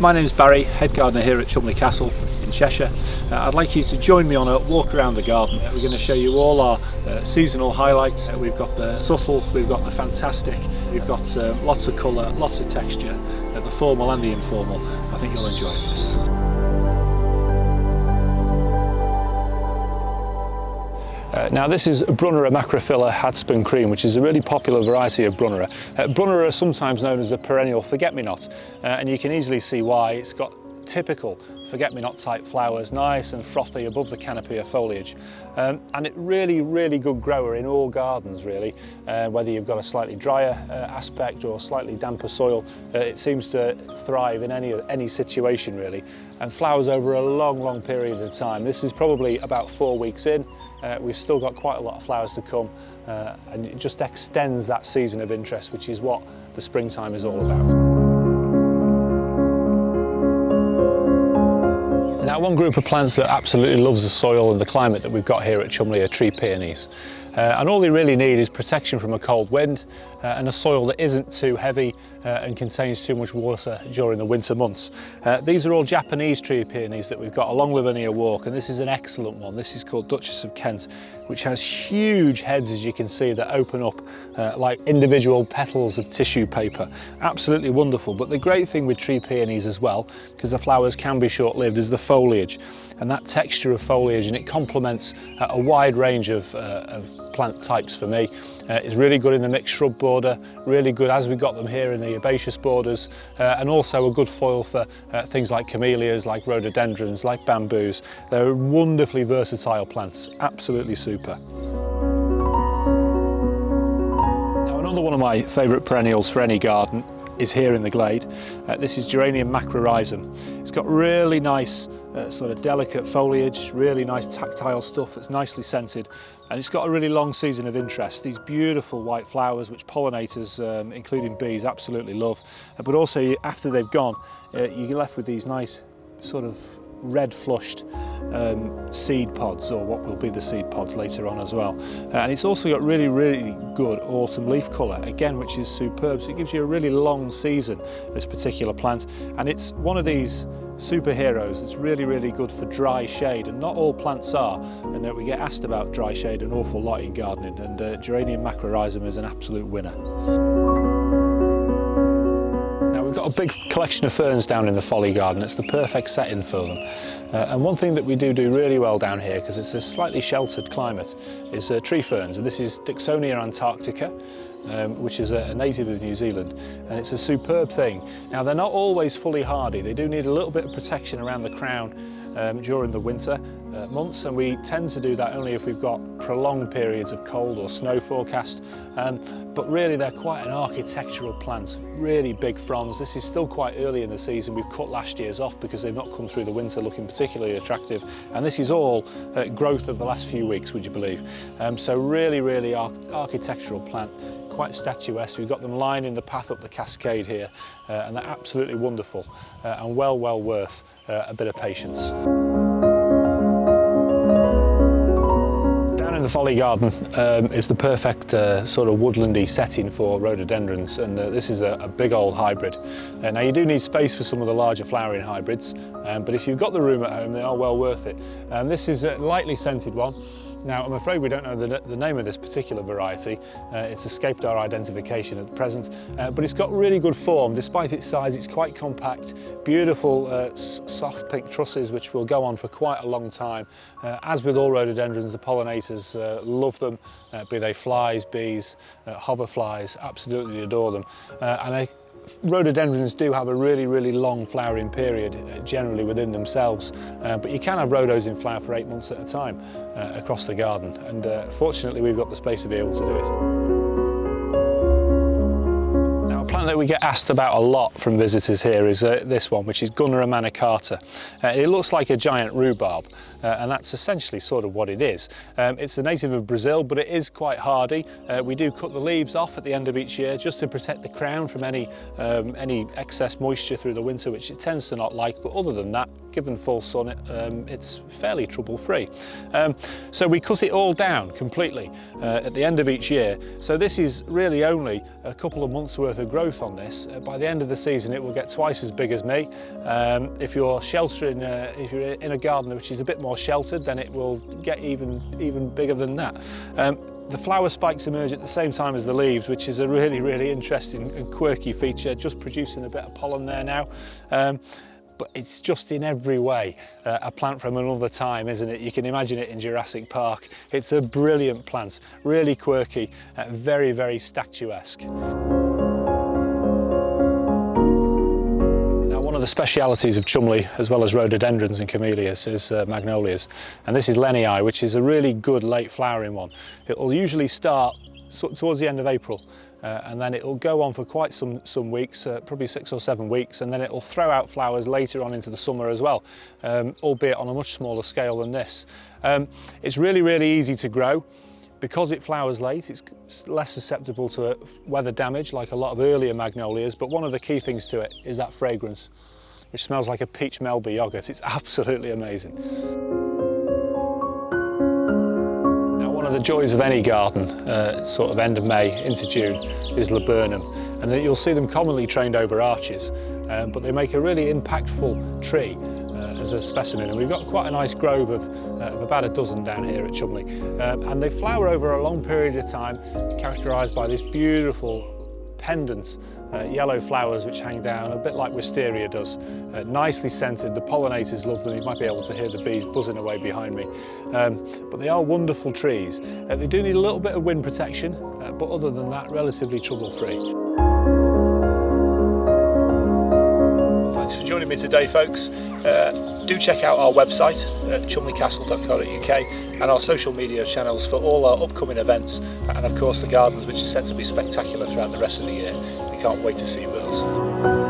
My name's Barry, head gardener here at Cholmondeley Castle in Cheshire. I'd like you to join me on a walk around the garden. We're going to show you all our seasonal highlights. We've got the subtle, we've got the fantastic, we've got lots of colour, lots of texture, the formal and the informal. I think you'll enjoy it. Now this is Brunnera macrophylla Hadspin cream, which is a really popular variety of Brunnera. Brunnera are sometimes known as the perennial forget-me-not, and you can easily see why. It's got typical forget-me-not type flowers, nice and frothy above the canopy of foliage, and it really good grower in all gardens really, whether you've got a slightly drier aspect or slightly damper soil. It seems to thrive in any situation really, and flowers over a long period of time. This is probably about 4 weeks in. We've still got quite a lot of flowers to come, and it just extends that season of interest, which is what the springtime is all about. Now, one group of plants that absolutely loves the soil and the climate that we've got here at Cholmondeley are tree peonies. And all they really need is protection from a cold wind and a soil that isn't too heavy and contains too much water during the winter months. These are all Japanese tree peonies that we've got along Livernia Walk, and this is an excellent one. This is called Duchess of Kent, which has huge heads, as you can see, that open up like individual petals of tissue paper. Absolutely wonderful. But the great thing with tree peonies as well, because the flowers can be short-lived, is the foliage. And that texture of foliage, and it complements a wide range of plant types for me. It's really good in the mixed shrub border, really good as we got them here in the herbaceous borders, and also a good foil for things like camellias, like rhododendrons, like bamboos. They're wonderfully versatile plants, absolutely super. Now, another one of my favourite perennials for any garden is here in the glade. This is Geranium macrorhizum. It's got really nice sort of delicate foliage, really nice tactile stuff that's nicely scented, and it's got a really long season of interest. These beautiful white flowers which pollinators, including bees, absolutely love, but also after they've gone, you're left with these nice sort of red flushed seed pods, or what will be the seed pods later on as well. And it's also got really good autumn leaf colour, again, which is superb. So it gives you a really long season, this particular plant, and it's one of these superheroes that's really good for dry shade, and not all plants are, and that we get asked about dry shade an awful lot in gardening, and Geranium macrorhizum is an absolute winner. We've got a big collection of ferns down in the folly garden. It's the perfect setting for them. And one thing that we do really well down here, because it's a slightly sheltered climate, is tree ferns. And this is Dicksonia antarctica, which is a native of New Zealand, and it's a superb thing. Now, they're not always fully hardy. They do need a little bit of protection around the crown during the winter months, and we tend to do that only if we've got prolonged periods of cold or snow forecast. But really, they're quite an architectural plant, really big fronds. This is still quite early in the season. We've cut last year's off because they've not come through the winter looking particularly attractive, and this is all growth of the last few weeks, would you believe? So really architectural plant, quite statuesque. We've got them lining the path up the cascade here, and they're absolutely wonderful, and well worth a bit of patience. Down in the folly garden is the perfect sort of woodlandy setting for rhododendrons, and this is a big old hybrid. Now, you do need space for some of the larger flowering hybrids, but if you've got the room at home, they are well worth it. This is a lightly scented one. Now, I'm afraid we don't know the name of this particular variety. It's escaped our identification at the present, but it's got really good form. Despite its size, it's quite compact, beautiful soft pink trusses which will go on for quite a long time. As with all rhododendrons, the pollinators love them, be they flies, bees, hoverflies, absolutely adore them. Rhododendrons do have a really long flowering period generally within themselves, but you can have rhodos in flower for 8 months at a time across the garden, and fortunately we've got the space to be able to do it. Now, a plant that we get asked about a lot from visitors here is this one, which is Gunnera manicata. It looks like a giant rhubarb, and that's essentially sort of what it is. It's a native of Brazil, but it is quite hardy. We do cut the leaves off at the end of each year just to protect the crown from any excess moisture through the winter, which it tends to not like, but other than that, given full sun, it's fairly trouble-free. So we cut it all down completely at the end of each year. So this is really only a couple of months worth of growth on this. By the end of the season, it will get twice as big as me. If you're sheltering, if you're in a garden which is a bit more sheltered, then it will get even bigger than that. The flower spikes emerge at the same time as the leaves, which is a really interesting and quirky feature, just producing a bit of pollen there now. But it's just in every way a plant from another time, isn't it? You can imagine it in Jurassic Park. It's a brilliant plant, really quirky, very statuesque. One of the specialities of Cholmondeley, as well as rhododendrons and camellias, is magnolias. And this is Lenii, which is a really good late flowering one. It will usually start towards the end of April, and then it will go on for quite some weeks, probably 6 or 7 weeks, and then it will throw out flowers later on into the summer as well, albeit on a much smaller scale than this. It's really easy to grow. Because it flowers late, it's less susceptible to weather damage like a lot of earlier magnolias, but one of the key things to it is that fragrance, which smells like a peach Melba yoghurt. It's absolutely amazing. Now, one of the joys of any garden, sort of end of May into June, is laburnum, and you'll see them commonly trained over arches, but they make a really impactful tree as a specimen, and we've got quite a nice grove of about a dozen down here at Cholmondeley, and they flower over a long period of time, characterised by this beautiful pendant yellow flowers which hang down a bit like wisteria does, nicely scented. The pollinators love them. You might be able to hear the bees buzzing away behind me, but they are wonderful trees. They do need a little bit of wind protection, but other than that, relatively trouble-free. Thanks for joining me today, folks. Do check out our website at cholmondeleycastle.co.uk and our social media channels for all our upcoming events, and of course the gardens, which are set to be spectacular throughout the rest of the year. We can't wait to see you with us.